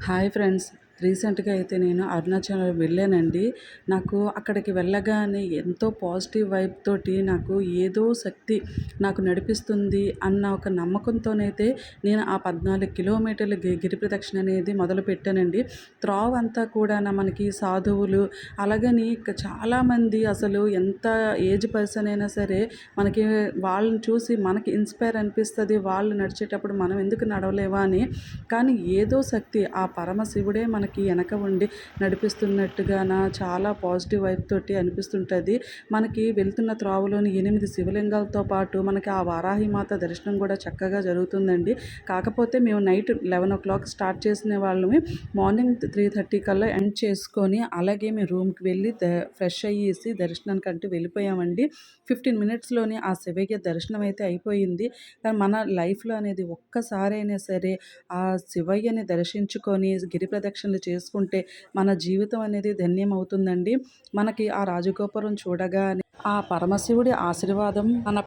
Hi friends. రీసెంట్‌గా అయితే నేను అరుణాచలం వెళ్ళానండి. నాకు అక్కడికి వెళ్ళగానే ఎంతో పాజిటివ్ వైబ్ తోటి నాకు ఏదో శక్తి నాకు నడిపిస్తుంది అన్న ఒక నమ్మకంతోనైతే నేను ఆ 14 కిలోమీటర్ల గిరి ప్రదక్షిణ అనేది మొదలుపెట్టానండి. త్రోవ అంతా కూడా మనకి సాధువులు అలాగని చాలామంది అసలు ఎంత ఏజ్ పర్సన్ అయినా సరే మనకి వాళ్ళని చూసి మనకి ఇన్‌స్పైర్ అనిపిస్తది. వాళ్ళు నడిచేటప్పుడు మనం ఎందుకు నడవలేమా అని. కానీ ఏదో శక్తి ఆ పరమశివుడే మనకి వెనక ఉండి నడిపిస్తున్నట్టుగాన చాలా పాజిటివ్ వైబ్ తోటి అనిపిస్తుంటుంది. మనకి వెళ్తున్న త్రోవలోని 8 శివలింగాలతో పాటు మనకి ఆ వారాహిమాత దర్శనం కూడా చక్కగా జరుగుతుందండి. కాకపోతే మేము నైట్ 11:00 స్టార్ట్ చేసిన వాళ్ళమి మార్నింగ్ 3:30 కల్లా ఎండ్ చేసుకొని అలాగే మేము రూమ్కి వెళ్ళి ఫ్రెష్ అయ్యేసి దర్శనానికంటూ వెళ్ళిపోయామండి. 15 మినిట్స్‌లోనే ఆ శివయ్య దర్శనం అయితే అయిపోయింది. కానీ మన లైఫ్‌లో అనేది ఒక్కసారైనా సరే ఆ శివయ్యని దర్శించుకొని గిరి ప్రదక్షిణలు చేసుకుంటే మన జీవితం అనేది ధన్యమవుతుందండి. మనకి ఆ రాజగోపురం చూడగానే ఆ పరమశివుడి ఆశీర్వాదం మన